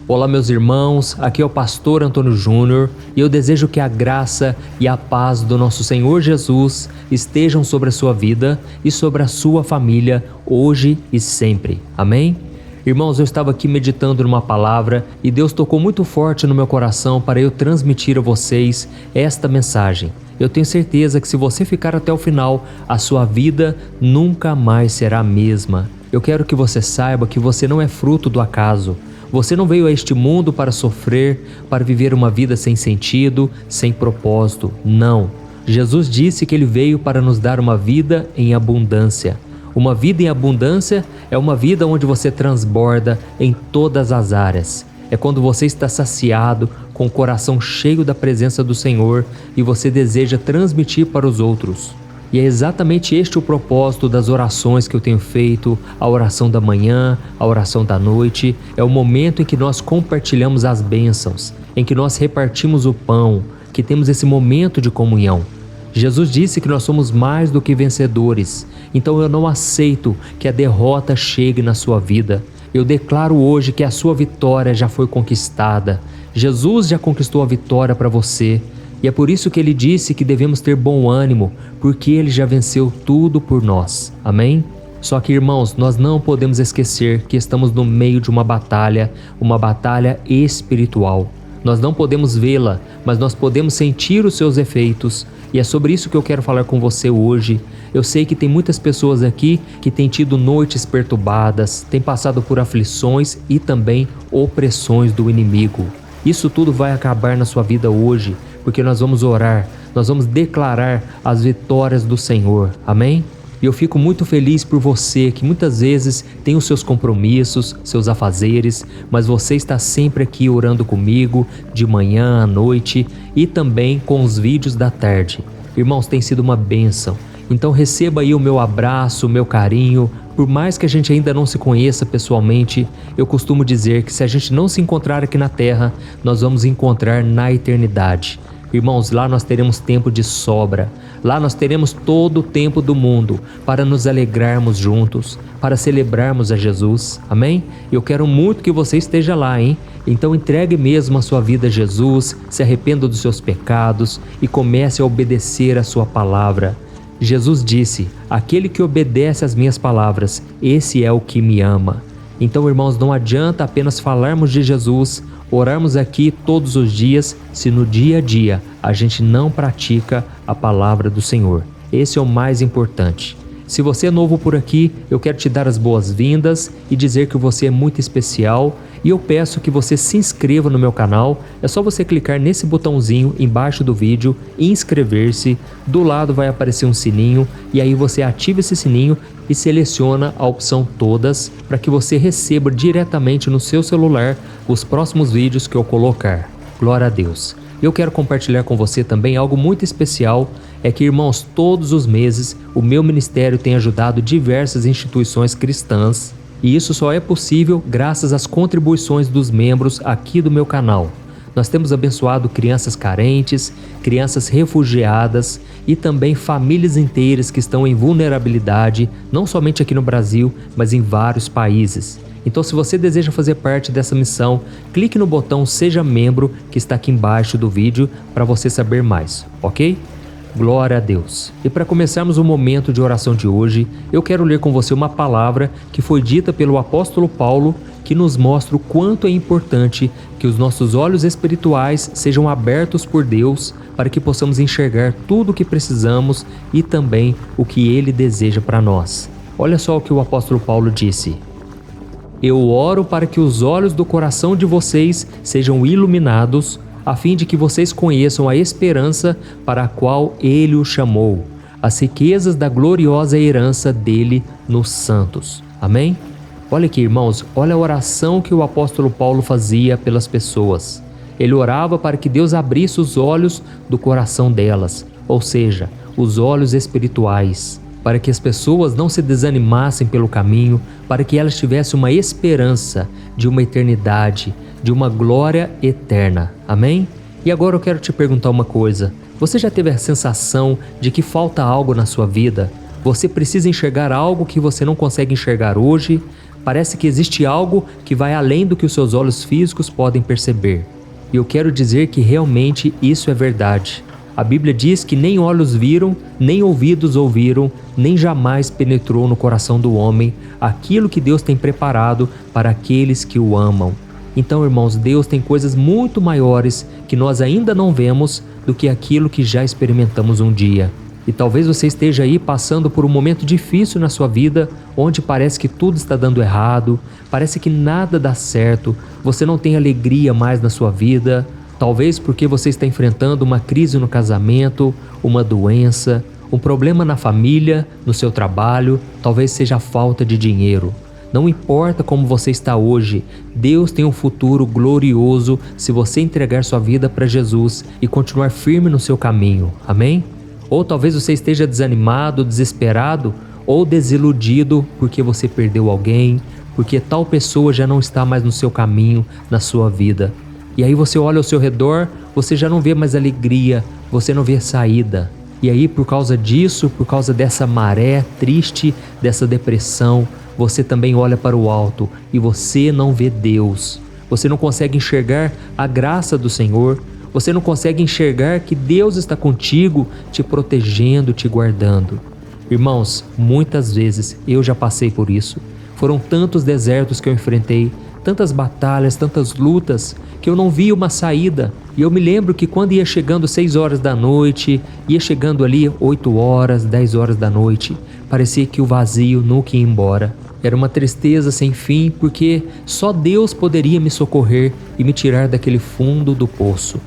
Olá meus irmãos, aqui é o pastor Antônio Júnior e eu desejo que a graça e a paz do nosso Senhor Jesus estejam sobre a sua vida e sobre a sua família hoje e sempre. Amém? Irmãos, eu estava aqui meditando numa palavra e Deus tocou muito forte no meu coração para eu transmitir a vocês esta mensagem. Eu tenho certeza que se você ficar até o final, a sua vida nunca mais será a mesma. Eu quero que você saiba que você não é fruto do acaso. Você não veio a este mundo para sofrer, para viver uma vida sem sentido, sem propósito. Não. Jesus disse que Ele veio para nos dar uma vida em abundância. Uma vida em abundância é uma vida onde você transborda em todas as áreas. É quando você está saciado, com o coração cheio da presença do Senhor e você deseja transmitir para os outros. E é exatamente este o propósito das orações que eu tenho feito, a oração da manhã, a oração da noite. É o momento em que nós compartilhamos as bênçãos, em que nós repartimos o pão, que temos esse momento de comunhão. Jesus disse que nós somos mais do que vencedores, então eu não aceito que a derrota chegue na sua vida. Eu declaro hoje que a sua vitória já foi conquistada. Jesus já conquistou a vitória para você. E é por isso que Ele disse que devemos ter bom ânimo, porque Ele já venceu tudo por nós. Amém? Só que, irmãos, nós não podemos esquecer que estamos no meio de uma batalha espiritual. Nós não podemos vê-la, mas nós podemos sentir os seus efeitos. E é sobre isso que eu quero falar com você hoje. Eu sei que tem muitas pessoas aqui que têm tido noites perturbadas, têm passado por aflições e também opressões do inimigo. Isso tudo vai acabar na sua vida hoje, porque nós vamos orar, nós vamos declarar as vitórias do Senhor. Amém? E eu fico muito feliz por você que muitas vezes tem os seus compromissos, seus afazeres, mas você está sempre aqui orando comigo, de manhã à noite e também com os vídeos da tarde. Irmãos, tem sido uma bênção. Então receba aí o meu abraço, o meu carinho. Por mais que a gente ainda não se conheça pessoalmente, eu costumo dizer que se a gente não se encontrar aqui na Terra, nós vamos encontrar na eternidade. Irmãos, lá nós teremos tempo de sobra. Lá nós teremos todo o tempo do mundo para nos alegrarmos juntos, para celebrarmos a Jesus. Amém? Eu quero muito que você esteja lá, hein? Então entregue mesmo a sua vida a Jesus, se arrependa dos seus pecados e comece a obedecer a sua palavra. Jesus disse: aquele que obedece às minhas palavras, esse é o que me ama. Então, irmãos, não adianta apenas falarmos de Jesus, orarmos aqui todos os dias, se no dia a dia a gente não pratica a palavra do Senhor. Esse é o mais importante. Se você é novo por aqui, eu quero te dar as boas-vindas e dizer que você é muito especial e eu peço que você se inscreva no meu canal. É só você clicar nesse botãozinho embaixo do vídeo e inscrever-se. Do lado vai aparecer um sininho e aí você ativa esse sininho e seleciona a opção todas para que você receba diretamente no seu celular os próximos vídeos que eu colocar. Glória a Deus. Eu quero compartilhar com você também algo muito especial, é que, irmãos, todos os meses o meu ministério tem ajudado diversas instituições cristãs e isso só é possível graças às contribuições dos membros aqui do meu canal. Nós temos abençoado crianças carentes, crianças refugiadas e também famílias inteiras que estão em vulnerabilidade, não somente aqui no Brasil, mas em vários países. Então, se você deseja fazer parte dessa missão, clique no botão Seja Membro que está aqui embaixo do vídeo para você saber mais, ok? Glória a Deus. E para começarmos o momento de oração de hoje, eu quero ler com você uma palavra que foi dita pelo apóstolo Paulo, que nos mostra o quanto é importante que os nossos olhos espirituais sejam abertos por Deus para que possamos enxergar tudo o que precisamos e também o que Ele deseja para nós. Olha só o que o apóstolo Paulo disse: eu oro para que os olhos do coração de vocês sejam iluminados, a fim de que vocês conheçam a esperança para a qual Ele os chamou, as riquezas da gloriosa herança dele nos santos. Amém? Olha aqui, irmãos, olha a oração que o apóstolo Paulo fazia pelas pessoas. Ele orava para que Deus abrisse os olhos do coração delas, ou seja, os olhos espirituais, para que as pessoas não se desanimassem pelo caminho, para que elas tivessem uma esperança de uma eternidade, de uma glória eterna. Amém? E agora eu quero te perguntar uma coisa. Você já teve a sensação de que falta algo na sua vida? Você precisa enxergar algo que você não consegue enxergar hoje? Parece que existe algo que vai além do que os seus olhos físicos podem perceber. E eu quero dizer que realmente isso é verdade. A Bíblia diz que nem olhos viram, nem ouvidos ouviram, nem jamais penetrou no coração do homem aquilo que Deus tem preparado para aqueles que o amam. Então, irmãos, Deus tem coisas muito maiores que nós ainda não vemos do que aquilo que já experimentamos um dia. E talvez você esteja aí passando por um momento difícil na sua vida, onde parece que tudo está dando errado, parece que nada dá certo, você não tem alegria mais na sua vida, talvez porque você está enfrentando uma crise no casamento, uma doença, um problema na família, no seu trabalho, talvez seja a falta de dinheiro. Não importa como você está hoje, Deus tem um futuro glorioso se você entregar sua vida para Jesus e continuar firme no seu caminho. Amém? Ou talvez você esteja desanimado, desesperado ou desiludido porque você perdeu alguém, porque tal pessoa já não está mais no seu caminho, na sua vida. E aí você olha ao seu redor, você já não vê mais alegria, você não vê saída. E aí por causa disso, por causa dessa maré triste, dessa depressão, você também olha para o alto e você não vê Deus. Você não consegue enxergar a graça do Senhor. Você não consegue enxergar que Deus está contigo, te protegendo, te guardando. Irmãos, muitas vezes eu já passei por isso. Foram tantos desertos que eu enfrentei, tantas batalhas, tantas lutas, que eu não via uma saída. E eu me lembro que quando ia chegando 6 horas da noite, ia chegando ali 8 horas, 10 horas da noite, parecia que o vazio nunca ia embora. Era uma tristeza sem fim, porque só Deus poderia me socorrer e me tirar daquele fundo do poço.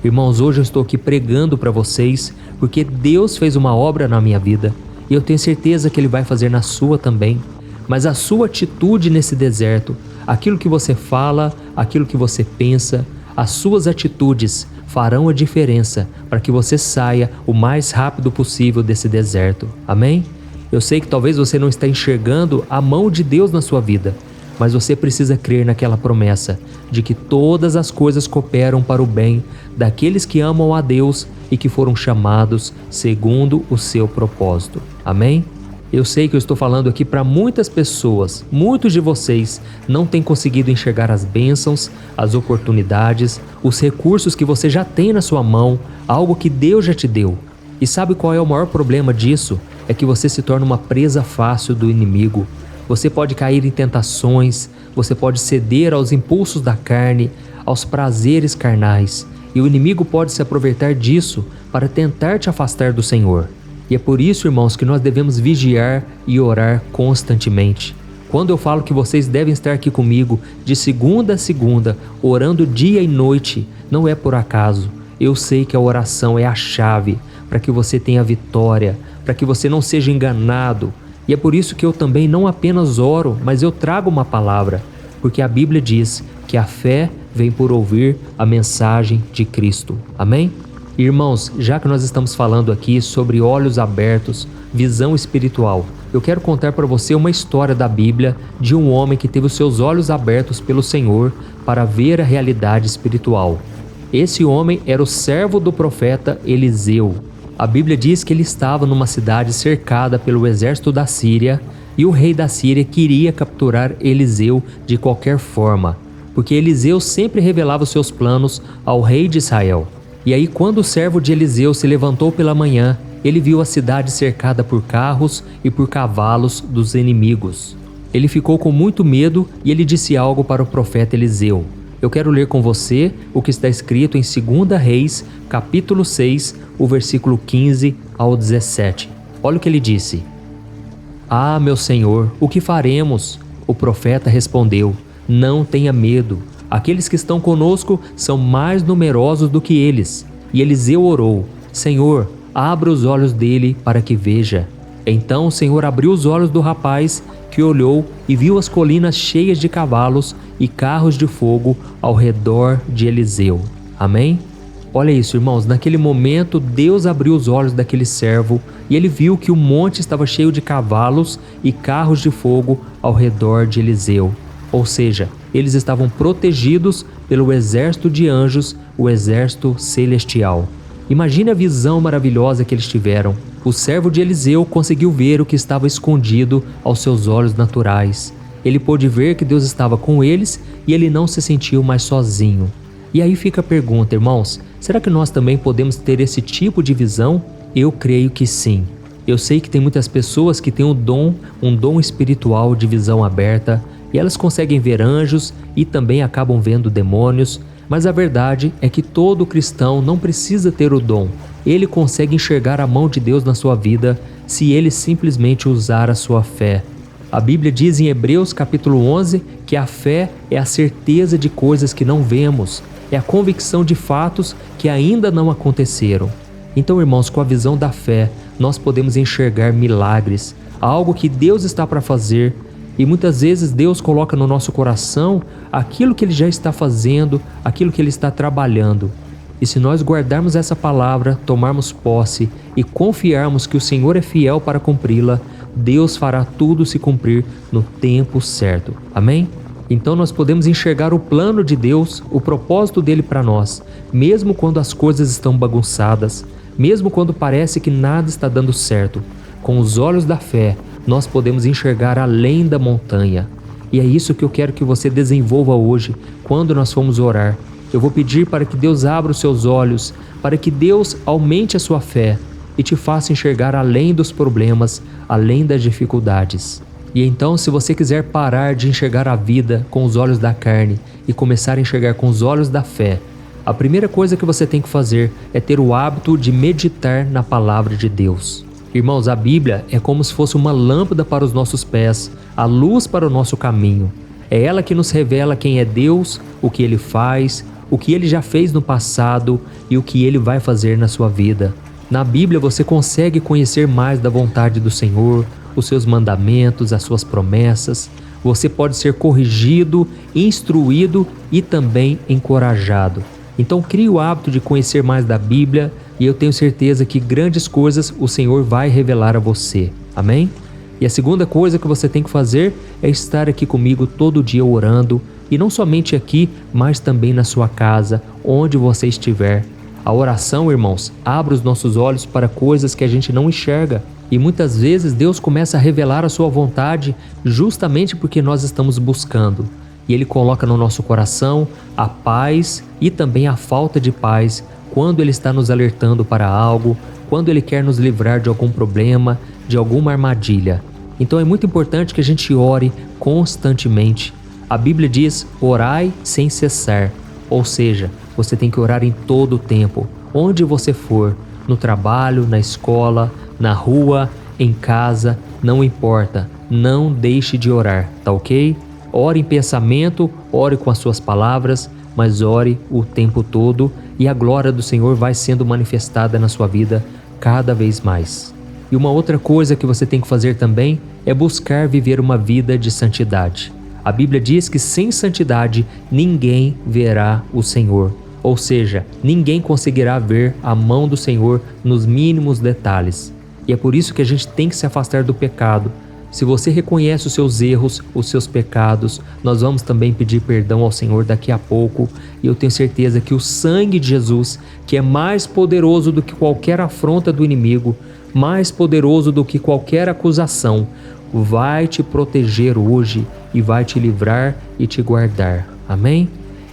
Irmãos, hoje eu estou aqui pregando para vocês, porque Deus fez uma obra na minha vida, e eu tenho certeza que Ele vai fazer na sua também. Mas a sua atitude nesse deserto, aquilo que você fala, aquilo que você pensa, as suas atitudes farão a diferença para que você saia o mais rápido possível desse deserto. Amém? Eu sei que talvez você não está enxergando a mão de Deus na sua vida, mas você precisa crer naquela promessa de que todas as coisas cooperam para o bem daqueles que amam a Deus e que foram chamados segundo o seu propósito. Amém? Eu sei que eu estou falando aqui para muitas pessoas, muitos de vocês não têm conseguido enxergar as bênçãos, as oportunidades, os recursos que você já tem na sua mão, algo que Deus já te deu. E sabe qual é o maior problema disso? É que você se torna uma presa fácil do inimigo. Você pode cair em tentações, você pode ceder aos impulsos da carne, aos prazeres carnais, e o inimigo pode se aproveitar disso para tentar te afastar do Senhor. E é por isso, irmãos, que nós devemos vigiar e orar constantemente. Quando eu falo que vocês devem estar aqui comigo de segunda a segunda, orando dia e noite, não é por acaso. Eu sei que a oração é a chave para que você tenha vitória, para que você não seja enganado. E é por isso que eu também não apenas oro, mas eu trago uma palavra, porque a Bíblia diz que a fé vem por ouvir a mensagem de Cristo. Amém? Irmãos, já que nós estamos falando aqui sobre olhos abertos, visão espiritual, eu quero contar para você uma história da Bíblia de um homem que teve os seus olhos abertos pelo Senhor para ver a realidade espiritual. Esse homem era o servo do profeta Eliseu. A Bíblia diz que ele estava numa cidade cercada pelo exército da Síria e o rei da Síria queria capturar Eliseu de qualquer forma, porque Eliseu sempre revelava os seus planos ao rei de Israel. E aí, quando o servo de Eliseu se levantou pela manhã, ele viu a cidade cercada por carros e por cavalos dos inimigos. Ele ficou com muito medo e ele disse algo para o profeta Eliseu. Eu quero ler com você o que está escrito em 2 Reis, capítulo 6, o versículo 15 ao 17. Olha o que ele disse. Ah, meu senhor, o que faremos? O profeta respondeu, não tenha medo. Aqueles que estão conosco são mais numerosos do que eles. E Eliseu orou, Senhor, abra os olhos dele para que veja. Então o Senhor abriu os olhos do rapaz, que olhou e viu as colinas cheias de cavalos e carros de fogo ao redor de Eliseu. Amém? Olha isso, irmãos, naquele momento Deus abriu os olhos daquele servo e ele viu que o monte estava cheio de cavalos e carros de fogo ao redor de Eliseu. Ou seja, eles estavam protegidos pelo exército de anjos, o exército celestial. Imagine a visão maravilhosa que eles tiveram. O servo de Eliseu conseguiu ver o que estava escondido aos seus olhos naturais. Ele pôde ver que Deus estava com eles e ele não se sentiu mais sozinho. E aí fica a pergunta, irmãos, será que nós também podemos ter esse tipo de visão? Eu creio que sim. Eu sei que tem muitas pessoas que têm um dom espiritual de visão aberta, e elas conseguem ver anjos e também acabam vendo demônios, mas a verdade é que todo cristão não precisa ter o dom. Ele consegue enxergar a mão de Deus na sua vida se ele simplesmente usar a sua fé. A Bíblia diz em Hebreus capítulo 11 que a fé é a certeza de coisas que não vemos, é a convicção de fatos que ainda não aconteceram. Então, irmãos, com a visão da fé, nós podemos enxergar milagres, algo que Deus está para fazer, e muitas vezes Deus coloca no nosso coração aquilo que Ele já está fazendo, aquilo que Ele está trabalhando. E se nós guardarmos essa palavra, tomarmos posse e confiarmos que o Senhor é fiel para cumpri-la, Deus fará tudo se cumprir no tempo certo. Amém? Então nós podemos enxergar o plano de Deus, o propósito dele para nós, mesmo quando as coisas estão bagunçadas, mesmo quando parece que nada está dando certo. Com os olhos da fé, nós podemos enxergar além da montanha. E é isso que eu quero que você desenvolva hoje, quando nós formos orar. Eu vou pedir para que Deus abra os seus olhos, para que Deus aumente a sua fé e te faça enxergar além dos problemas, além das dificuldades. E então, se você quiser parar de enxergar a vida com os olhos da carne e começar a enxergar com os olhos da fé, a primeira coisa que você tem que fazer é ter o hábito de meditar na palavra de Deus. Irmãos, a Bíblia é como se fosse uma lâmpada para os nossos pés, a luz para o nosso caminho. É ela que nos revela quem é Deus, o que Ele faz, o que Ele já fez no passado e o que Ele vai fazer na sua vida. Na Bíblia você consegue conhecer mais da vontade do Senhor, os seus mandamentos, as suas promessas. Você pode ser corrigido, instruído e também encorajado. Então crie o hábito de conhecer mais da Bíblia e eu tenho certeza que grandes coisas o Senhor vai revelar a você. Amém? E a segunda coisa que você tem que fazer é estar aqui comigo todo dia orando, e não somente aqui, mas também na sua casa, onde você estiver. A oração, irmãos, abre os nossos olhos para coisas que a gente não enxerga. E muitas vezes Deus começa a revelar a sua vontade justamente porque nós estamos buscando. E Ele coloca no nosso coração a paz e também a falta de paz quando Ele está nos alertando para algo, quando Ele quer nos livrar de algum problema, de alguma armadilha. Então é muito importante que a gente ore constantemente. A Bíblia diz: orai sem cessar. Ou seja, você tem que orar em todo o tempo, onde você for, no trabalho, na escola, na rua, em casa, não importa, não deixe de orar, tá ok? Ore em pensamento, ore com as suas palavras, mas ore o tempo todo e a glória do Senhor vai sendo manifestada na sua vida cada vez mais. E uma outra coisa que você tem que fazer também é buscar viver uma vida de santidade. A Bíblia diz que sem santidade ninguém verá o Senhor. Ou seja, ninguém conseguirá ver a mão do Senhor nos mínimos detalhes. E é por isso que a gente tem que se afastar do pecado. Se você reconhece os seus erros, os seus pecados, nós vamos também pedir perdão ao Senhor daqui a pouco. E eu tenho certeza que o sangue de Jesus, que é mais poderoso do que qualquer afronta do inimigo, mais poderoso do que qualquer acusação, vai te proteger hoje e vai te livrar e te guardar. Amém?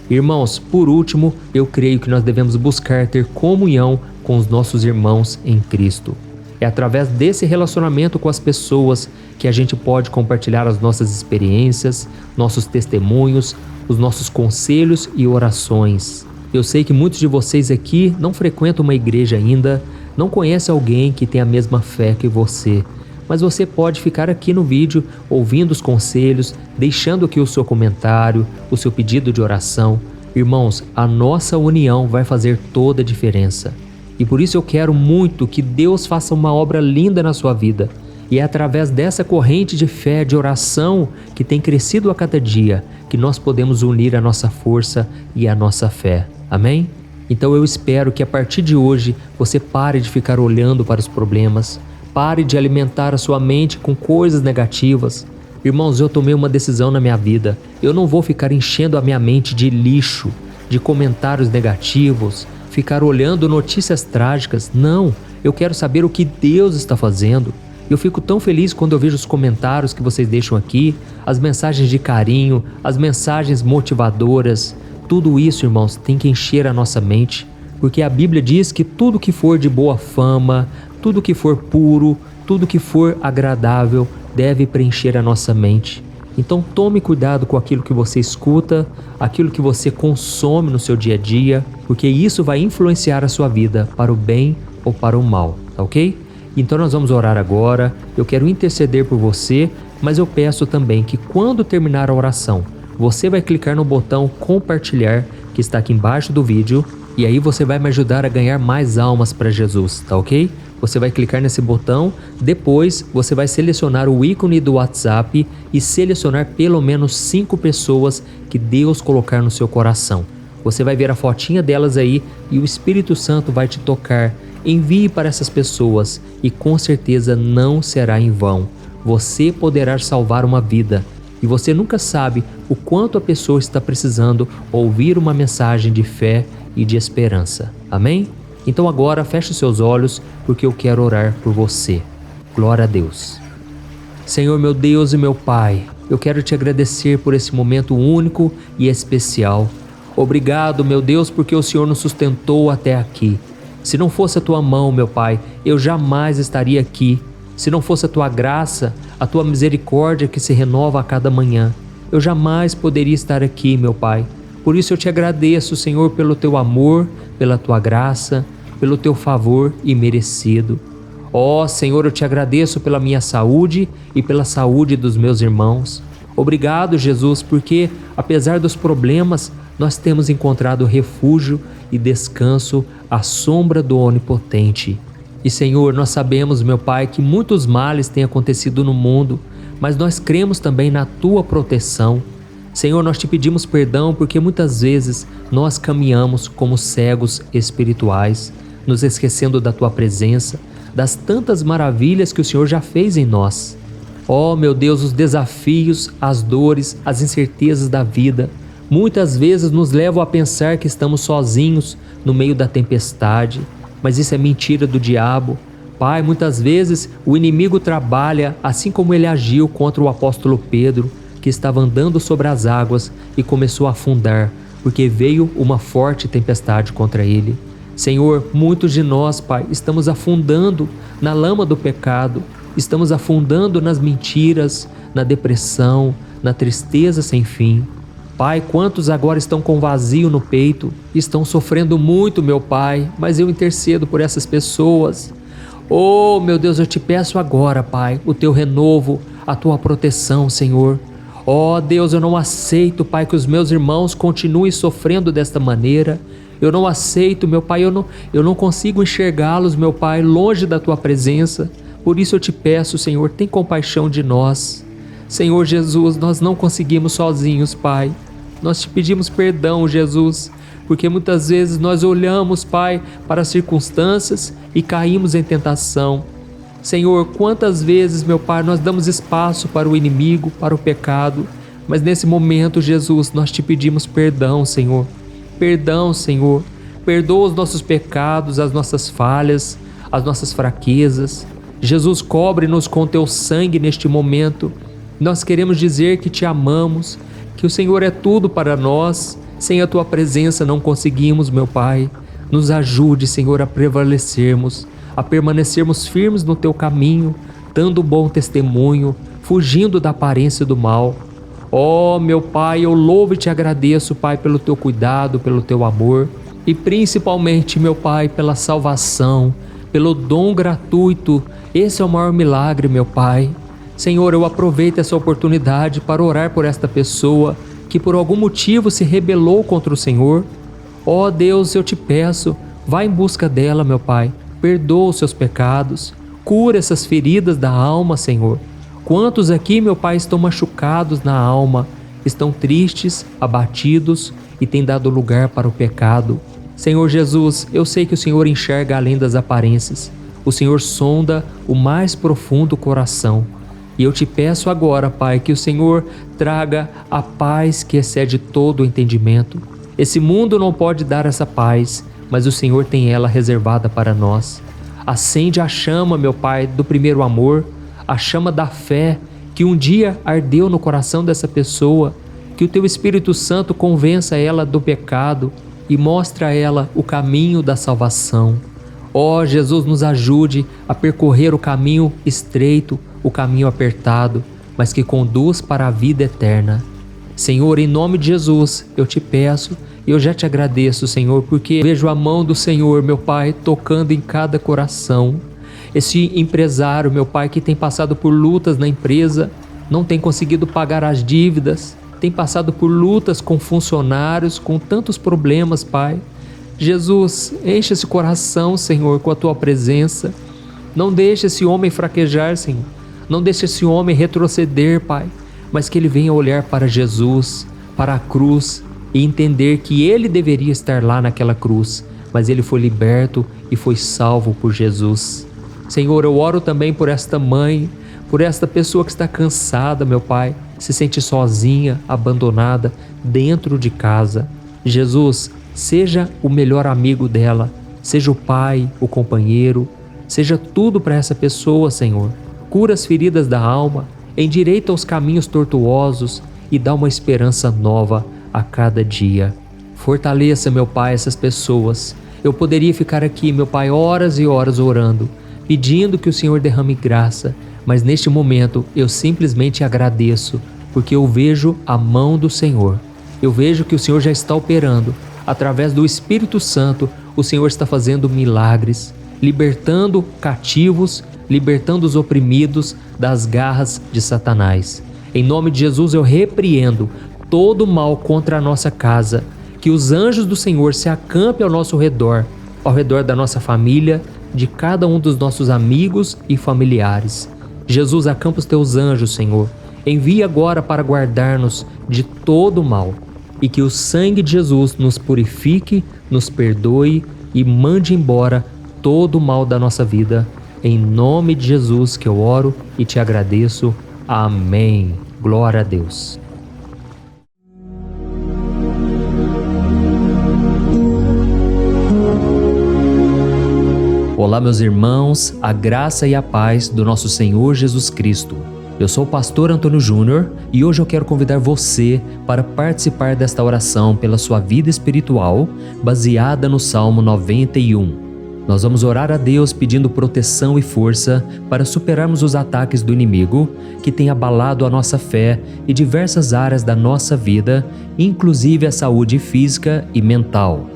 Irmãos, por último, eu creio que nós devemos buscar ter comunhão com os nossos irmãos em Cristo. É através desse relacionamento com as pessoas que a gente pode compartilhar as nossas experiências, nossos testemunhos, os nossos conselhos e orações. Eu sei que muitos de vocês aqui não frequentam uma igreja ainda, não conhecem alguém que tem a mesma fé que você, mas você pode ficar aqui no vídeo ouvindo os conselhos, deixando aqui o seu comentário, o seu pedido de oração. Irmãos, a nossa união vai fazer toda a diferença. E por isso eu quero muito que Deus faça uma obra linda na sua vida. E é através dessa corrente de fé, de oração, que tem crescido a cada dia, que nós podemos unir a nossa força e a nossa fé. Amém? Então eu espero que a partir de hoje você pare de ficar olhando para os problemas, pare de alimentar a sua mente com coisas negativas. Irmãos, eu tomei uma decisão na minha vida. Eu não vou ficar enchendo a minha mente de lixo, de comentários negativos, ficar olhando notícias trágicas. Não, eu quero saber o que Deus está fazendo. Eu fico tão feliz quando eu vejo os comentários que vocês deixam aqui, as mensagens de carinho, as mensagens motivadoras. Tudo isso, irmãos, tem que encher a nossa mente, porque a Bíblia diz que tudo que for de boa fama, tudo que for puro, tudo que for agradável, deve preencher a nossa mente. Então tome cuidado com aquilo que você escuta, aquilo que você consome no seu dia a dia, porque isso vai influenciar a sua vida para o bem ou para o mal, tá ok? Então nós vamos orar agora, eu quero interceder por você, mas eu peço também que quando terminar a oração, você vai clicar no botão compartilhar que está aqui embaixo do vídeo e aí você vai me ajudar a ganhar mais almas para Jesus, tá ok? Você vai clicar nesse botão, depois você vai selecionar o ícone do WhatsApp e selecionar pelo menos 5 pessoas que Deus colocar no seu coração. Você vai ver a fotinha delas aí e o Espírito Santo vai te tocar. Envie para essas pessoas e com certeza não será em vão. Você poderá salvar uma vida e você nunca sabe o quanto a pessoa está precisando ouvir uma mensagem de fé e de esperança. Amém? Então agora feche os seus olhos porque eu quero orar por você. Glória a Deus. Senhor meu Deus e meu Pai, eu quero te agradecer por esse momento único e especial. Obrigado, meu Deus, porque o Senhor nos sustentou até aqui. Se não fosse a tua mão, meu Pai, eu jamais estaria aqui. Se não fosse a tua graça, a tua misericórdia que se renova a cada manhã, eu jamais poderia estar aqui, meu Pai. Por isso eu te agradeço, Senhor, pelo teu amor, pela tua graça, pelo teu favor imerecido. Ó Senhor, eu te agradeço pela minha saúde e pela saúde dos meus irmãos. Obrigado, Jesus, porque apesar dos problemas, nós temos encontrado refúgio e descanso à sombra do Onipotente. E Senhor, nós sabemos, meu Pai, que muitos males têm acontecido no mundo, mas nós cremos também na tua proteção. Senhor, nós te pedimos perdão porque muitas vezes nós caminhamos como cegos espirituais, nos esquecendo da tua presença, das tantas maravilhas que o Senhor já fez em nós. Ó, meu Deus, os desafios, as dores, as incertezas da vida, muitas vezes nos levam a pensar que estamos sozinhos no meio da tempestade, mas isso é mentira do diabo. Pai, muitas vezes o inimigo trabalha assim como ele agiu contra o apóstolo Pedro, que estava andando sobre as águas e começou a afundar, porque veio uma forte tempestade contra ele. Senhor, muitos de nós, Pai, estamos afundando na lama do pecado, estamos afundando nas mentiras, na depressão, na tristeza sem fim. Pai, quantos agora estão com vazio no peito, estão sofrendo muito, meu Pai, mas eu intercedo por essas pessoas. Oh, meu Deus, eu te peço agora, Pai, o teu renovo, a tua proteção, Senhor. Oh, Deus, eu não aceito, Pai, que os meus irmãos continuem sofrendo desta maneira. Eu não aceito, meu Pai, eu não consigo enxergá-los, meu Pai, longe da tua presença. Por isso eu te peço, Senhor, tem compaixão de nós. Senhor Jesus, nós não conseguimos sozinhos, Pai. Nós te pedimos perdão, Jesus, porque muitas vezes nós olhamos, Pai, para as circunstâncias e caímos em tentação. Senhor, quantas vezes, meu Pai, nós damos espaço para o inimigo, para o pecado, mas nesse momento, Jesus, nós te pedimos perdão, Senhor. Perdão, Senhor. Perdoa os nossos pecados, as nossas falhas, as nossas fraquezas. Jesus, cobre-nos com teu sangue neste momento. Nós queremos dizer que te amamos, que o Senhor é tudo para nós. Sem a tua presença não conseguimos, meu Pai. Nos ajude, Senhor, a prevalecermos, a permanecermos firmes no teu caminho, dando bom testemunho, fugindo da aparência do mal. Ó, meu Pai, eu louvo e te agradeço, Pai, pelo teu cuidado, pelo teu amor e principalmente, meu Pai, pela salvação, pelo dom gratuito. Esse é o maior milagre, meu Pai. Senhor, eu aproveito essa oportunidade para orar por esta pessoa que por algum motivo se rebelou contra o Senhor. Ó Deus, eu te peço, vá em busca dela, meu Pai. Perdoa os seus pecados, cura essas feridas da alma, Senhor. Quantos aqui, meu Pai, estão machucados na alma, estão tristes, abatidos e têm dado lugar para o pecado. Senhor Jesus, eu sei que o Senhor enxerga além das aparências. O Senhor sonda o mais profundo coração. E eu te peço agora, Pai, que o Senhor traga a paz que excede todo o entendimento. Esse mundo não pode dar essa paz, mas o Senhor tem ela reservada para nós. Acende a chama, meu Pai, do primeiro amor, a chama da fé que um dia ardeu no coração dessa pessoa, que o Teu Espírito Santo convença ela do pecado e mostre a ela o caminho da salvação. Ó Jesus, nos ajude a percorrer o caminho estreito, o caminho apertado, mas que conduz para a vida eterna. Senhor, em nome de Jesus, eu te peço e eu já te agradeço, Senhor, porque vejo a mão do Senhor, meu Pai, tocando em cada coração. Esse empresário, meu Pai, que tem passado por lutas na empresa, não tem conseguido pagar as dívidas, tem passado por lutas com funcionários, com tantos problemas, Pai. Jesus, enche esse coração, Senhor, com a Tua presença. Não deixe esse homem fraquejar, Senhor. Não deixe esse homem retroceder, Pai, mas que ele venha olhar para Jesus, para a cruz e entender que ele deveria estar lá naquela cruz, mas ele foi liberto e foi salvo por Jesus. Senhor, eu oro também por esta mãe, por esta pessoa que está cansada, meu Pai, se sente sozinha, abandonada, dentro de casa. Jesus, seja o melhor amigo dela, seja o pai, o companheiro, seja tudo para essa pessoa, Senhor. Cura as feridas da alma, endireita os caminhos tortuosos e dá uma esperança nova a cada dia. Fortaleça, meu Pai, essas pessoas. Eu poderia ficar aqui, meu Pai, horas e horas orando, pedindo que o Senhor derrame graça, mas neste momento eu simplesmente agradeço, porque eu vejo a mão do Senhor. Eu vejo que o Senhor já está operando. Através do Espírito Santo, o Senhor está fazendo milagres, libertando cativos, libertando os oprimidos das garras de Satanás. Em nome de Jesus eu repreendo todo o mal contra a nossa casa, que os anjos do Senhor se acampem ao nosso redor, ao redor da nossa família, de cada um dos nossos amigos e familiares. Jesus, acampa os Teus anjos, Senhor. Envia agora para guardar-nos de todo o mal e que o sangue de Jesus nos purifique, nos perdoe e mande embora todo o mal da nossa vida. Em nome de Jesus que eu oro e te agradeço. Amém. Glória a Deus. Olá, meus irmãos, a graça e a paz do nosso Senhor Jesus Cristo. Eu sou o pastor Antônio Júnior e hoje eu quero convidar você para participar desta oração pela sua vida espiritual, baseada no Salmo 91. Nós vamos orar a Deus pedindo proteção e força para superarmos os ataques do inimigo que tem abalado a nossa fé e diversas áreas da nossa vida, inclusive a saúde física e mental.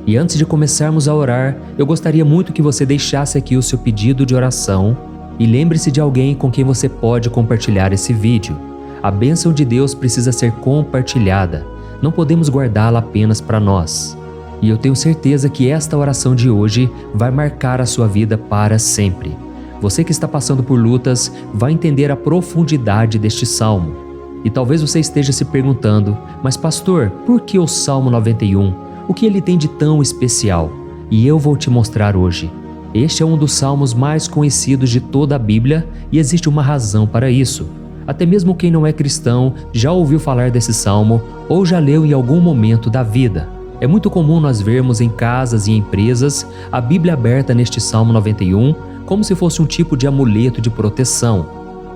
E antes de começarmos a orar, eu gostaria muito que você deixasse aqui o seu pedido de oração e lembre-se de alguém com quem você pode compartilhar esse vídeo. A bênção de Deus precisa ser compartilhada, não podemos guardá-la apenas para nós. E eu tenho certeza que esta oração de hoje vai marcar a sua vida para sempre. Você que está passando por lutas vai entender a profundidade deste salmo. E talvez você esteja se perguntando, mas pastor, por que o Salmo 91? O que ele tem de tão especial? E eu vou te mostrar hoje. Este é um dos salmos mais conhecidos de toda a Bíblia e existe uma razão para isso. Até mesmo quem não é cristão já ouviu falar desse salmo ou já leu em algum momento da vida. É muito comum nós vermos em casas e empresas a Bíblia aberta neste Salmo 91 como se fosse um tipo de amuleto de proteção.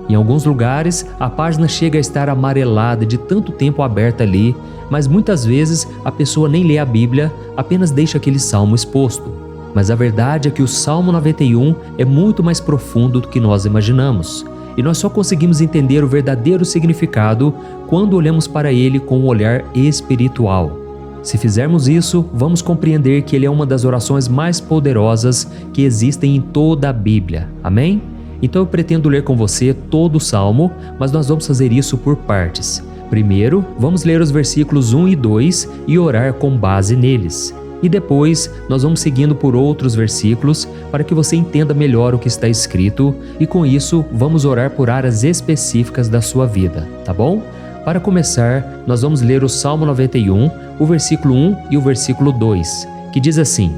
Em alguns lugares, a página chega a estar amarelada de tanto tempo aberta ali, mas muitas vezes a pessoa nem lê a Bíblia, apenas deixa aquele salmo exposto. Mas a verdade é que o Salmo 91 é muito mais profundo do que nós imaginamos. E nós só conseguimos entender o verdadeiro significado quando olhamos para ele com um olhar espiritual. Se fizermos isso, vamos compreender que ele é uma das orações mais poderosas que existem em toda a Bíblia. Amém? Então eu pretendo ler com você todo o Salmo, mas nós vamos fazer isso por partes. Primeiro, vamos ler os versículos 1 e 2 e orar com base neles. E depois, nós vamos seguindo por outros versículos para que você entenda melhor o que está escrito e com isso, vamos orar por áreas específicas da sua vida, tá bom? Para começar, nós vamos ler o Salmo 91, o versículo 1 e o versículo 2, que diz assim: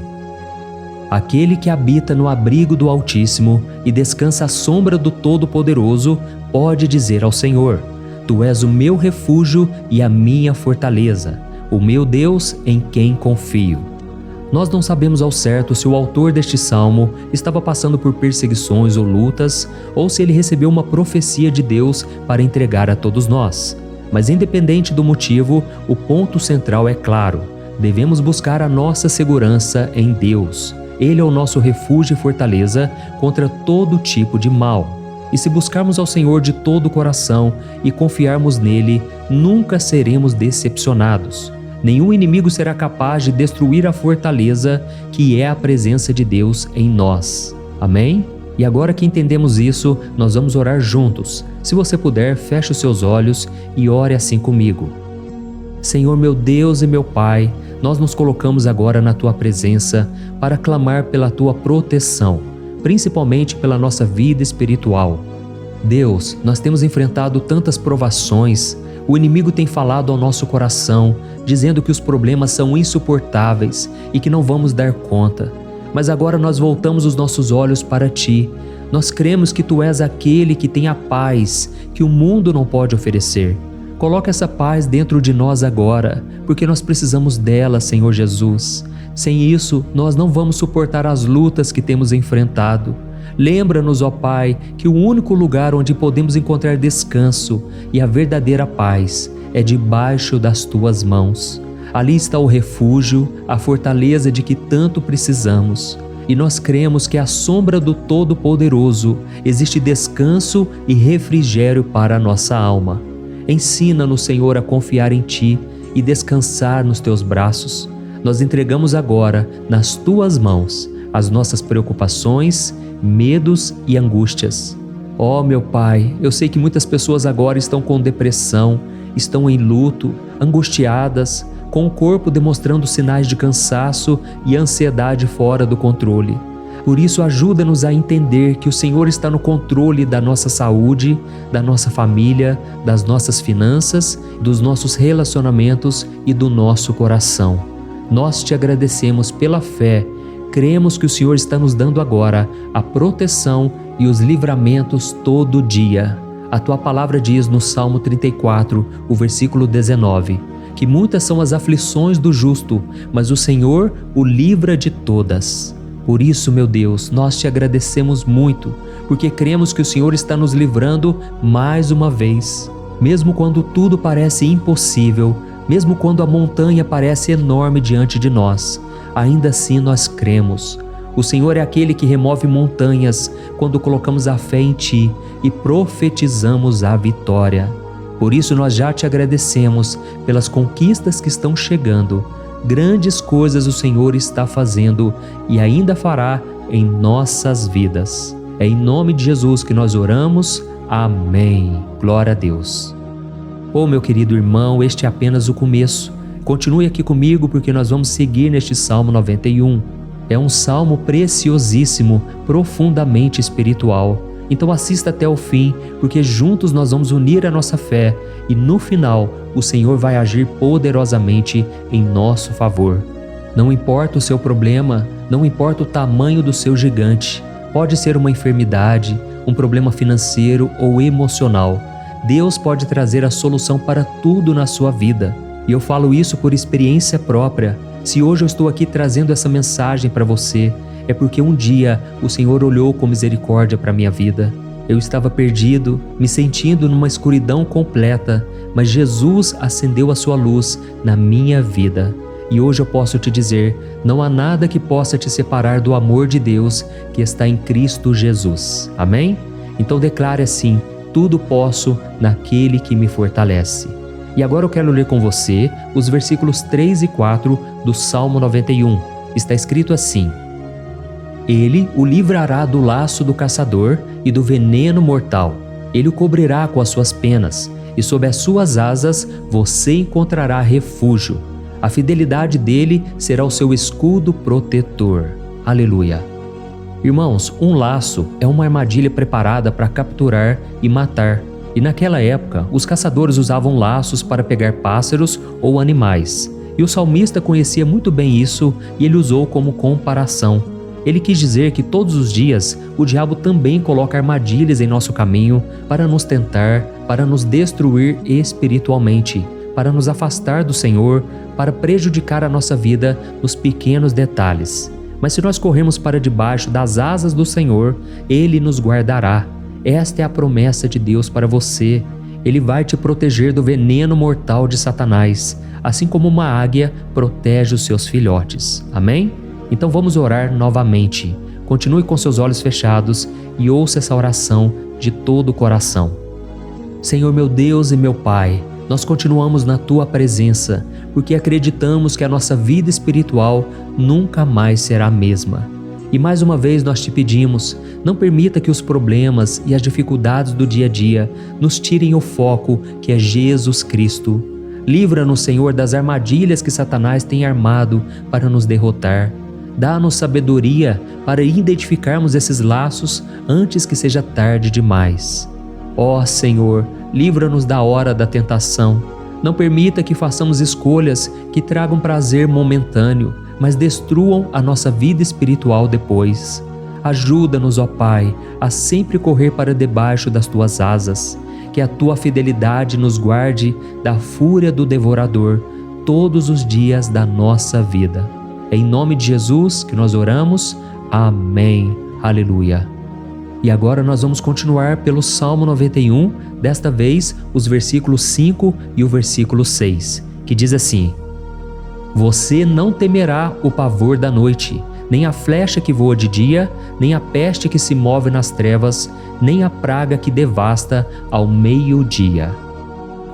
Aquele que habita no abrigo do Altíssimo e descansa à sombra do Todo-Poderoso pode dizer ao Senhor: Tu és o meu refúgio e a minha fortaleza, o meu Deus em quem confio. Nós não sabemos ao certo se o autor deste salmo estava passando por perseguições ou lutas, ou se ele recebeu uma profecia de Deus para entregar a todos nós. Mas independente do motivo, o ponto central é claro: devemos buscar a nossa segurança em Deus. Ele é o nosso refúgio e fortaleza contra todo tipo de mal. E se buscarmos ao Senhor de todo o coração e confiarmos nele, nunca seremos decepcionados. Nenhum inimigo será capaz de destruir a fortaleza que é a presença de Deus em nós. Amém? E agora que entendemos isso, nós vamos orar juntos. Se você puder, feche os seus olhos e ore assim comigo. Senhor meu Deus e meu Pai, nós nos colocamos agora na Tua presença para clamar pela Tua proteção, principalmente pela nossa vida espiritual. Deus, nós temos enfrentado tantas provações. O inimigo tem falado ao nosso coração, dizendo que os problemas são insuportáveis e que não vamos dar conta. Mas agora nós voltamos os nossos olhos para Ti. Nós cremos que Tu és aquele que tem a paz que o mundo não pode oferecer. Coloca essa paz dentro de nós agora, porque nós precisamos dela, Senhor Jesus. Sem isso, nós não vamos suportar as lutas que temos enfrentado. Lembra-nos, ó Pai, que o único lugar onde podemos encontrar descanso e a verdadeira paz é debaixo das Tuas mãos. Ali está o refúgio, a fortaleza de que tanto precisamos. E nós cremos que à sombra do Todo-Poderoso existe descanso e refrigério para a nossa alma. Ensina-nos, Senhor, a confiar em Ti e descansar nos Teus braços. Nós entregamos agora nas Tuas mãos as nossas preocupações, medos e angústias. Ó meu Pai, eu sei que muitas pessoas agora estão com depressão, estão em luto, angustiadas, com o corpo demonstrando sinais de cansaço e ansiedade fora do controle. Por isso, ajuda-nos a entender que o Senhor está no controle da nossa saúde, da nossa família, das nossas finanças, dos nossos relacionamentos e do nosso coração. Nós Te agradecemos pela fé. Cremos que o Senhor está nos dando agora a proteção e os livramentos todo dia. A Tua palavra diz no Salmo 34, o versículo 19, que muitas são as aflições do justo, mas o Senhor o livra de todas. Por isso, meu Deus, nós Te agradecemos muito, porque cremos que o Senhor está nos livrando mais uma vez. Mesmo quando tudo parece impossível, mesmo quando a montanha parece enorme diante de nós, ainda assim nós cremos. O Senhor é aquele que remove montanhas quando colocamos a fé em Ti e profetizamos a vitória. Por isso nós já Te agradecemos pelas conquistas que estão chegando. Grandes coisas o Senhor está fazendo e ainda fará em nossas vidas. É em nome de Jesus que nós oramos. Amém. Glória a Deus. Meu querido irmão, este é apenas o começo. Continue aqui comigo porque nós vamos seguir neste Salmo 91. É um salmo preciosíssimo, profundamente espiritual. Então assista até o fim, porque juntos nós vamos unir a nossa fé e no final o Senhor vai agir poderosamente em nosso favor. Não importa o seu problema, não importa o tamanho do seu gigante, pode ser uma enfermidade, um problema financeiro ou emocional. Deus pode trazer a solução para tudo na sua vida. E eu falo isso por experiência própria. Se hoje eu estou aqui trazendo essa mensagem para você, é porque um dia o Senhor olhou com misericórdia para a minha vida. Eu estava perdido, me sentindo numa escuridão completa, mas Jesus acendeu a sua luz na minha vida. E hoje eu posso te dizer, não há nada que possa te separar do amor de Deus que está em Cristo Jesus. Amém? Então declare assim: tudo posso naquele que me fortalece. E agora eu quero ler com você os versículos 3 e 4 do Salmo 91. Está escrito assim: Ele o livrará do laço do caçador e do veneno mortal. Ele o cobrirá com as suas penas, e sob as suas asas você encontrará refúgio. A fidelidade dele será o seu escudo protetor. Aleluia. Irmãos, um laço é uma armadilha preparada para capturar e matar. E naquela época, os caçadores usavam laços para pegar pássaros ou animais. E o salmista conhecia muito bem isso e ele usou como comparação. Ele quis dizer que todos os dias o diabo também coloca armadilhas em nosso caminho para nos tentar, para nos destruir espiritualmente, para nos afastar do Senhor, para prejudicar a nossa vida nos pequenos detalhes. Mas se nós corrermos para debaixo das asas do Senhor, Ele nos guardará. Esta é a promessa de Deus para você. Ele vai te proteger do veneno mortal de Satanás, assim como uma águia protege os seus filhotes. Amém? Então vamos orar novamente. Continue com seus olhos fechados e ouça essa oração de todo o coração. Senhor meu Deus e meu Pai, nós continuamos na Tua presença, porque acreditamos que a nossa vida espiritual nunca mais será a mesma. E mais uma vez nós te pedimos, não permita que os problemas e as dificuldades do dia a dia nos tirem o foco que é Jesus Cristo. Livra-nos, Senhor, das armadilhas que Satanás tem armado para nos derrotar. Dá-nos sabedoria para identificarmos esses laços antes que seja tarde demais. Ó Senhor, livra-nos da hora da tentação. Não permita que façamos escolhas que tragam prazer momentâneo, mas destruam a nossa vida espiritual depois. Ajuda-nos, ó Pai, a sempre correr para debaixo das Tuas asas. Que a Tua fidelidade nos guarde da fúria do devorador todos os dias da nossa vida. É em nome de Jesus que nós oramos. Amém. Aleluia. E agora nós vamos continuar pelo Salmo 91, desta vez os versículos 5 e o versículo 6, que diz assim: Você não temerá o pavor da noite, nem a flecha que voa de dia, nem a peste que se move nas trevas, nem a praga que devasta ao meio-dia.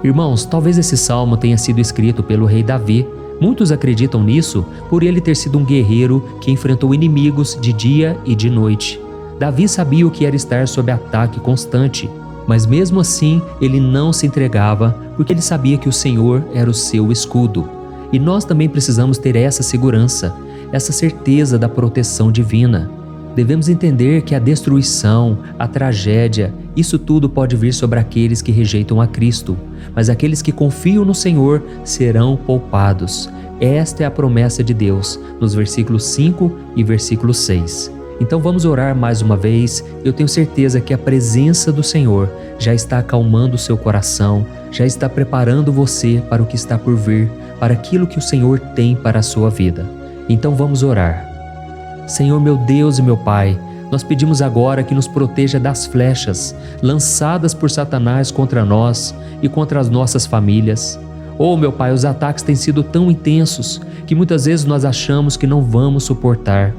Irmãos, talvez esse salmo tenha sido escrito pelo rei Davi. Muitos acreditam nisso por ele ter sido um guerreiro que enfrentou inimigos de dia e de noite. Davi sabia o que era estar sob ataque constante, mas mesmo assim ele não se entregava porque ele sabia que o Senhor era o seu escudo. E nós também precisamos ter essa segurança, essa certeza da proteção divina. Devemos entender que a destruição, a tragédia, isso tudo pode vir sobre aqueles que rejeitam a Cristo, mas aqueles que confiam no Senhor serão poupados. Esta é a promessa de Deus, nos versículos 5 e versículo 6. Então vamos orar mais uma vez. Eu tenho certeza que a presença do Senhor já está acalmando o seu coração, já está preparando você para o que está por vir, para aquilo que o Senhor tem para a sua vida. Então vamos orar. Senhor meu Deus e meu Pai, nós pedimos agora que nos proteja das flechas lançadas por Satanás contra nós e contra as nossas famílias. Oh meu Pai, os ataques têm sido tão intensos que muitas vezes nós achamos que não vamos suportar.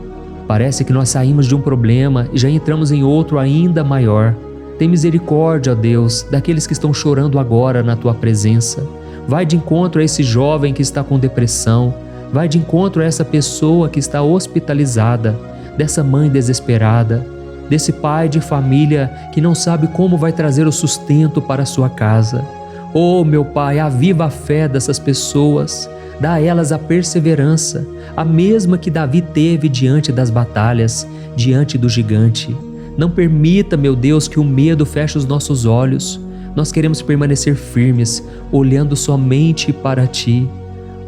Parece que nós saímos de um problema e já entramos em outro ainda maior. Tem misericórdia, ó Deus, daqueles que estão chorando agora na Tua presença. Vai de encontro a esse jovem que está com depressão. Vai de encontro a essa pessoa que está hospitalizada, dessa mãe desesperada, desse pai de família que não sabe como vai trazer o sustento para a sua casa. Oh, meu Pai, aviva a fé dessas pessoas, dá a elas a perseverança, a mesma que Davi teve diante das batalhas, diante do gigante. Não permita, meu Deus, que o medo feche os nossos olhos. Nós queremos permanecer firmes, olhando somente para Ti.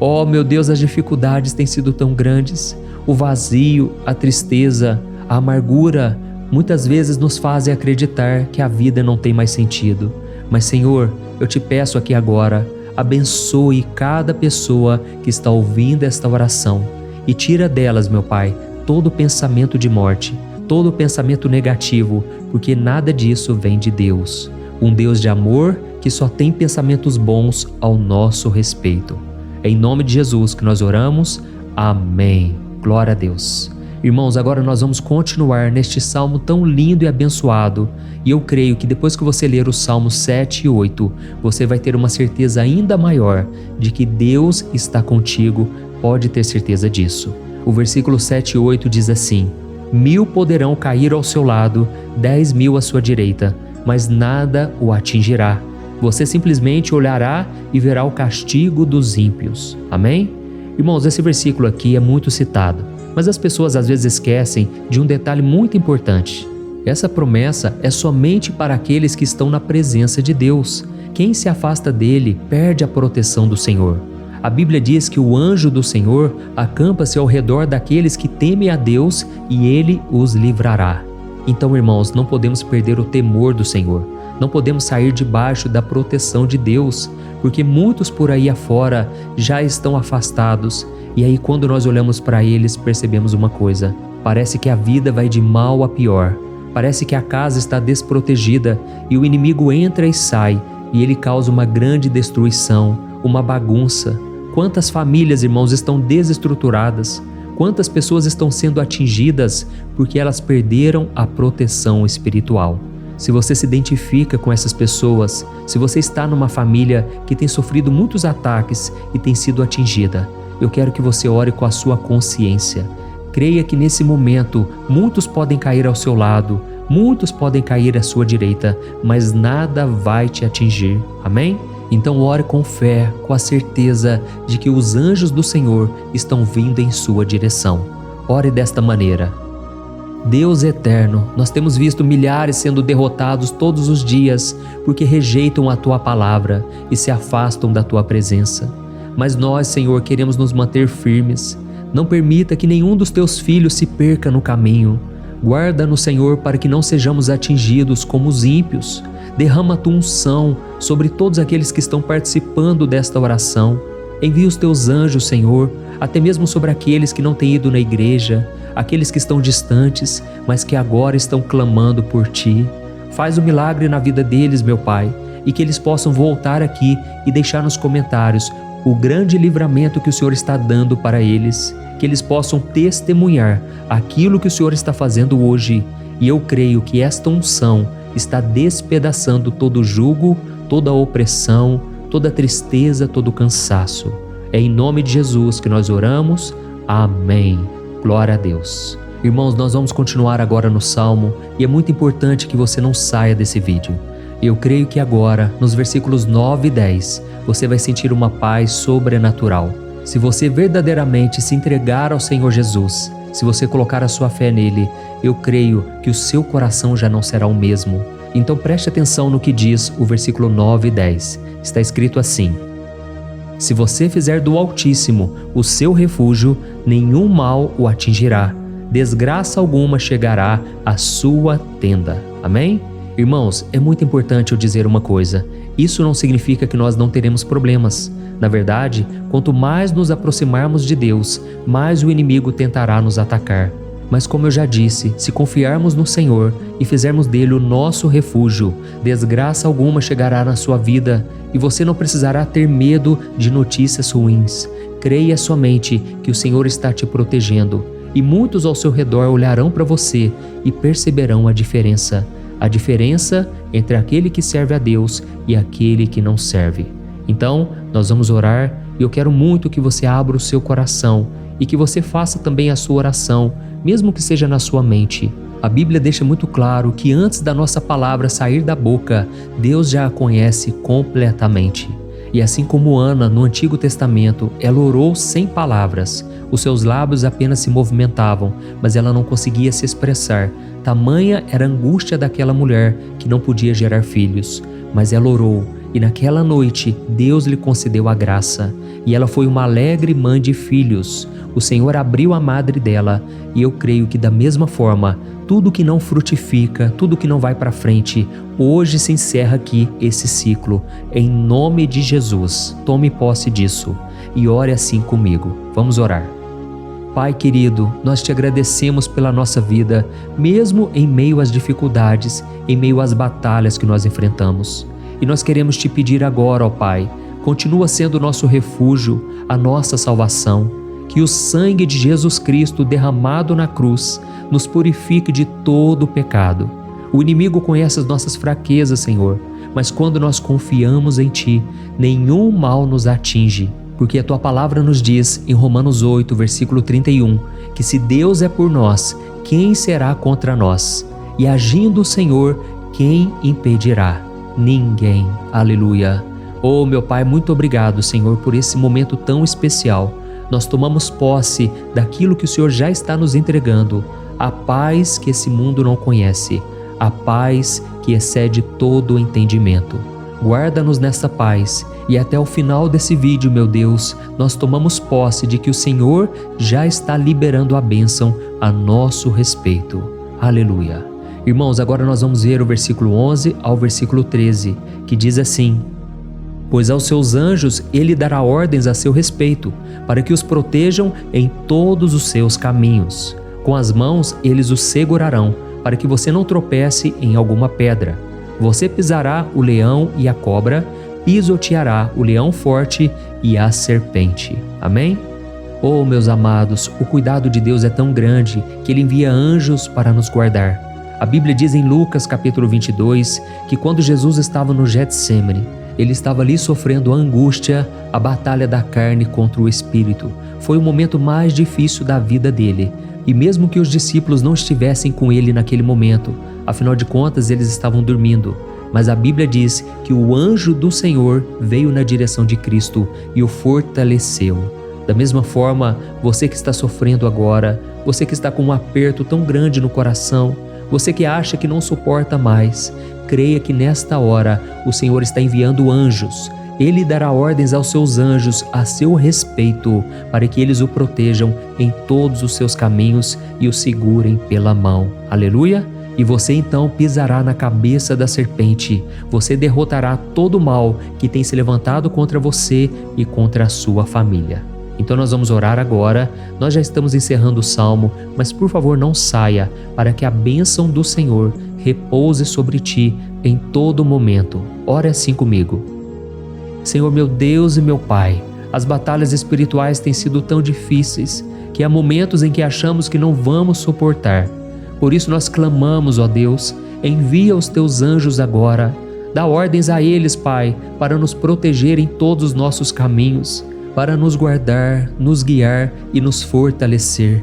Oh, meu Deus, as dificuldades têm sido tão grandes. O vazio, a tristeza, a amargura, muitas vezes nos fazem acreditar que a vida não tem mais sentido. Mas, Senhor, eu te peço aqui agora, abençoe cada pessoa que está ouvindo esta oração e tira delas, meu Pai, todo pensamento de morte, todo pensamento negativo, porque nada disso vem de Deus. Um Deus de amor que só tem pensamentos bons ao nosso respeito. É em nome de Jesus que nós oramos. Amém. Glória a Deus. Irmãos, agora nós vamos continuar neste salmo tão lindo e abençoado. E eu creio que depois que você ler os salmos 7 e 8, você vai ter uma certeza ainda maior de que Deus está contigo. Pode ter certeza disso. O versículo 7 e 8 diz assim: 1000 poderão cair ao seu lado, 10.000 à sua direita, mas nada o atingirá. Você simplesmente olhará e verá o castigo dos ímpios. Amém? Irmãos, esse versículo aqui é muito citado, mas as pessoas às vezes esquecem de um detalhe muito importante. Essa promessa é somente para aqueles que estão na presença de Deus. Quem se afasta dele perde a proteção do Senhor. A Bíblia diz que o anjo do Senhor acampa-se ao redor daqueles que temem a Deus e ele os livrará. Então, irmãos, não podemos perder o temor do Senhor. Não podemos sair debaixo da proteção de Deus, porque muitos por aí afora já estão afastados. E aí, quando nós olhamos para eles, percebemos uma coisa: parece que a vida vai de mal a pior. Parece que a casa está desprotegida e o inimigo entra e sai e ele causa uma grande destruição, uma bagunça. Quantas famílias, irmãos, estão desestruturadas? Quantas pessoas estão sendo atingidas porque elas perderam a proteção espiritual? Se você se identifica com essas pessoas, se você está numa família que tem sofrido muitos ataques e tem sido atingida, eu quero que você ore com a sua consciência. Creia que nesse momento muitos podem cair ao seu lado, muitos podem cair à sua direita, mas nada vai te atingir. Amém? Então ore com fé, com a certeza de que os anjos do Senhor estão vindo em sua direção. Ore desta maneira: Deus eterno, nós temos visto milhares sendo derrotados todos os dias porque rejeitam a Tua palavra e se afastam da Tua presença. Mas nós, Senhor, queremos nos manter firmes. Não permita que nenhum dos Teus filhos se perca no caminho. Guarda-nos, Senhor, para que não sejamos atingidos como os ímpios. Derrama a Tua unção sobre todos aqueles que estão participando desta oração. Envia os Teus anjos, Senhor, até mesmo sobre aqueles que não têm ido na igreja, aqueles que estão distantes, mas que agora estão clamando por Ti. Faz um milagre na vida deles, meu Pai, e que eles possam voltar aqui e deixar nos comentários o grande livramento que o Senhor está dando para eles, que eles possam testemunhar aquilo que o Senhor está fazendo hoje. E eu creio que esta unção está despedaçando todo jugo, toda opressão, toda tristeza, todo cansaço. É em nome de Jesus que nós oramos. Amém. Glória a Deus. Irmãos, nós vamos continuar agora no Salmo e é muito importante que você não saia desse vídeo. Eu creio que agora, nos versículos 9 e 10, você vai sentir uma paz sobrenatural. Se você verdadeiramente se entregar ao Senhor Jesus, se você colocar a sua fé nele, eu creio que o seu coração já não será o mesmo. Então preste atenção no que diz o versículo 9 e 10. Está escrito assim: Se você fizer do Altíssimo o seu refúgio, nenhum mal o atingirá, desgraça alguma chegará à sua tenda. Amém? Irmãos, é muito importante eu dizer uma coisa: isso não significa que nós não teremos problemas. Na verdade, quanto mais nos aproximarmos de Deus, mais o inimigo tentará nos atacar. Mas como eu já disse, se confiarmos no Senhor e fizermos dele o nosso refúgio, desgraça alguma chegará na sua vida e você não precisará ter medo de notícias ruins. Creia somente que o Senhor está te protegendo e muitos ao seu redor olharão para você e perceberão a diferença entre aquele que serve a Deus e aquele que não serve. Então, nós vamos orar e eu quero muito que você abra o seu coração e que você faça também a sua oração, mesmo que seja na sua mente. A Bíblia deixa muito claro que antes da nossa palavra sair da boca, Deus já a conhece completamente. E assim como Ana, no Antigo Testamento, ela orou sem palavras. Os seus lábios apenas se movimentavam, mas ela não conseguia se expressar. Tamanha era a angústia daquela mulher que não podia gerar filhos. Mas ela orou, e naquela noite Deus lhe concedeu a graça. E ela foi uma alegre mãe de filhos. O Senhor abriu a madre dela, e eu creio que da mesma forma, tudo que não frutifica, tudo que não vai para frente, hoje se encerra aqui esse ciclo. Em nome de Jesus, tome posse disso e ore assim comigo. Vamos orar. Pai querido, nós te agradecemos pela nossa vida, mesmo em meio às dificuldades, em meio às batalhas que nós enfrentamos. E nós queremos te pedir agora, ó Pai, continua sendo o nosso refúgio, a nossa salvação. Que o sangue de Jesus Cristo derramado na cruz nos purifique de todo o pecado. O inimigo conhece as nossas fraquezas, Senhor, mas quando nós confiamos em Ti, nenhum mal nos atinge. Porque a Tua palavra nos diz, em Romanos 8, versículo 31, que se Deus é por nós, quem será contra nós? E agindo o Senhor, quem impedirá? Ninguém. Aleluia. Oh, meu Pai, muito obrigado, Senhor, por esse momento tão especial. Nós tomamos posse daquilo que o Senhor já está nos entregando, a paz que esse mundo não conhece, a paz que excede todo o entendimento. Guarda-nos nessa paz e até o final desse vídeo, meu Deus, nós tomamos posse de que o Senhor já está liberando a bênção a nosso respeito. Aleluia. Irmãos, agora nós vamos ver o versículo 11 ao versículo 13, que diz assim: Pois aos seus anjos ele dará ordens a seu respeito, para que os protejam em todos os seus caminhos. Com as mãos eles os segurarão, para que você não tropece em alguma pedra. Você pisará o leão e a cobra, pisoteará o leão forte e a serpente. Amém? Oh, meus amados, o cuidado de Deus é tão grande que Ele envia anjos para nos guardar. A Bíblia diz em Lucas capítulo 22 que quando Jesus estava no Getsêmani, Ele estava ali sofrendo a angústia, a batalha da carne contra o espírito. Foi o momento mais difícil da vida dele. E mesmo que os discípulos não estivessem com ele naquele momento, afinal de contas eles estavam dormindo, mas a Bíblia diz que o anjo do Senhor veio na direção de Cristo e o fortaleceu. Da mesma forma, você que está sofrendo agora, você que está com um aperto tão grande no coração, você que acha que não suporta mais, creia que nesta hora o Senhor está enviando anjos. Ele dará ordens aos seus anjos a seu respeito, para que eles o protejam em todos os seus caminhos e o segurem pela mão. Aleluia! E você então pisará na cabeça da serpente. Você derrotará todo o mal que tem se levantado contra você e contra a sua família. Então nós vamos orar agora. Nós já estamos encerrando o salmo, mas por favor não saia, para que a bênção do Senhor repouse sobre ti em todo momento. Ore assim comigo. Senhor meu Deus e meu Pai, as batalhas espirituais têm sido tão difíceis que há momentos em que achamos que não vamos suportar. Por isso nós clamamos, ó Deus, envia os teus anjos agora. Dá ordens a eles, Pai, para nos proteger em todos os nossos caminhos, para nos guardar, nos guiar e nos fortalecer.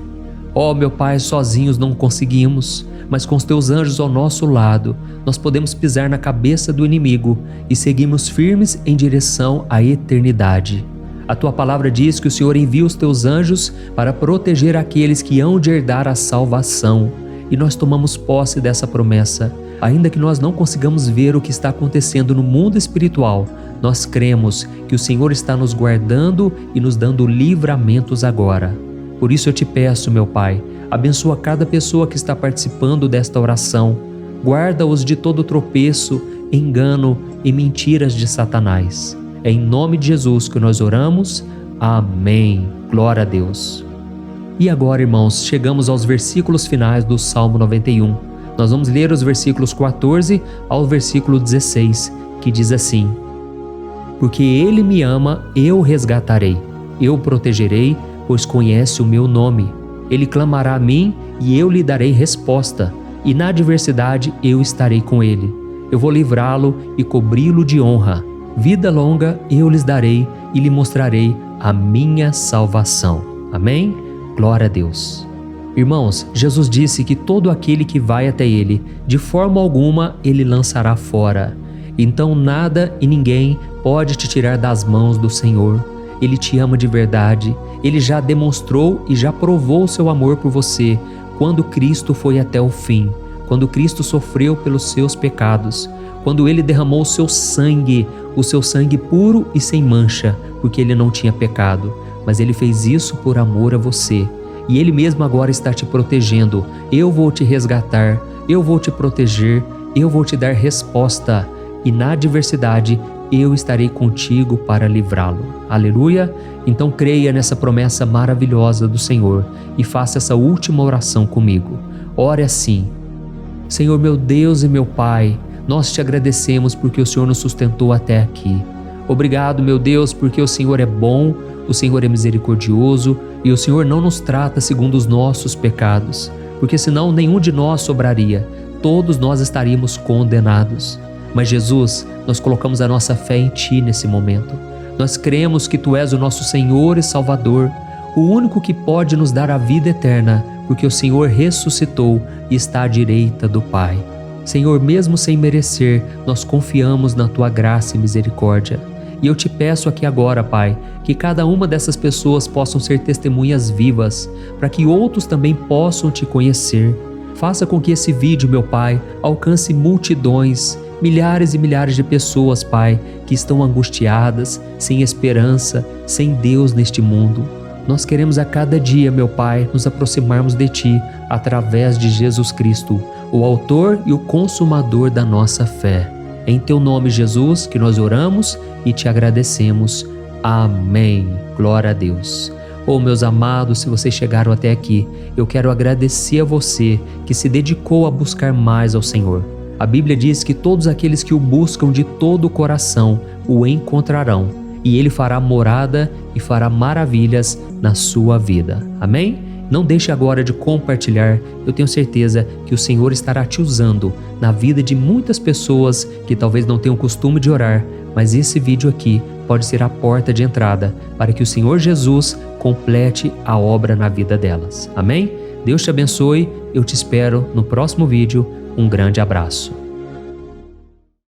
Ó meu Pai, sozinhos não conseguimos, mas com os teus anjos ao nosso lado, nós podemos pisar na cabeça do inimigo e seguirmos firmes em direção à eternidade. A tua palavra diz que o Senhor envia os teus anjos para proteger aqueles que hão de herdar a salvação. E nós tomamos posse dessa promessa. Ainda que nós não consigamos ver o que está acontecendo no mundo espiritual, nós cremos que o Senhor está nos guardando e nos dando livramentos agora. Por isso eu te peço, meu Pai, abençoa cada pessoa que está participando desta oração. Guarda-os de todo tropeço, engano e mentiras de Satanás. É em nome de Jesus que nós oramos. Amém. Glória a Deus. E agora, irmãos, chegamos aos versículos finais do Salmo 91. Nós vamos ler os versículos 14 ao versículo 16, que diz assim: Porque Ele me ama, eu o resgatarei. Eu o protegerei, pois conhece o meu nome. Ele clamará a mim e eu lhe darei resposta. E na adversidade eu estarei com ele. Eu vou livrá-lo e cobri-lo de honra. Vida longa eu lhes darei e lhe mostrarei a minha salvação. Amém? Glória a Deus. Irmãos, Jesus disse que todo aquele que vai até Ele, de forma alguma Ele lançará fora. Então nada e ninguém pode te tirar das mãos do Senhor. Ele te ama de verdade. Ele já demonstrou e já provou o seu amor por você quando Cristo foi até o fim, quando Cristo sofreu pelos seus pecados, quando Ele derramou o seu sangue puro e sem mancha, porque Ele não tinha pecado. Mas Ele fez isso por amor a você. E Ele mesmo agora está te protegendo. Eu vou te resgatar, eu vou te proteger, eu vou te dar resposta. E na adversidade, eu estarei contigo para livrá-lo. Aleluia! Então creia nessa promessa maravilhosa do Senhor e faça essa última oração comigo. Ore assim: Senhor meu Deus e meu Pai, nós te agradecemos porque o Senhor nos sustentou até aqui. Obrigado, meu Deus, porque o Senhor é bom, o Senhor é misericordioso e o Senhor não nos trata segundo os nossos pecados, porque senão nenhum de nós sobraria, todos nós estaríamos condenados. Mas Jesus, nós colocamos a nossa fé em Ti nesse momento. Nós cremos que Tu és o nosso Senhor e Salvador, o único que pode nos dar a vida eterna, porque o Senhor ressuscitou e está à direita do Pai. Senhor, mesmo sem merecer, nós confiamos na Tua graça e misericórdia. E eu te peço aqui agora, Pai, que cada uma dessas pessoas possam ser testemunhas vivas, para que outros também possam Te conhecer. Faça com que esse vídeo, meu Pai, alcance multidões, milhares e milhares de pessoas, Pai, que estão angustiadas, sem esperança, sem Deus neste mundo. Nós queremos a cada dia, meu Pai, nos aproximarmos de Ti através de Jesus Cristo, o autor e o consumador da nossa fé. É em teu nome, Jesus, que nós oramos e te agradecemos. Amém. Glória a Deus. Oh, meus amados, se vocês chegaram até aqui, eu quero agradecer a você que se dedicou a buscar mais ao Senhor. A Bíblia diz que todos aqueles que o buscam de todo o coração o encontrarão, e Ele fará morada e fará maravilhas na sua vida. Amém? Não deixe agora de compartilhar, eu tenho certeza que o Senhor estará te usando na vida de muitas pessoas que talvez não tenham costume de orar, mas esse vídeo aqui pode ser a porta de entrada para que o Senhor Jesus complete a obra na vida delas. Amém? Deus te abençoe, eu te espero no próximo vídeo. Um grande abraço.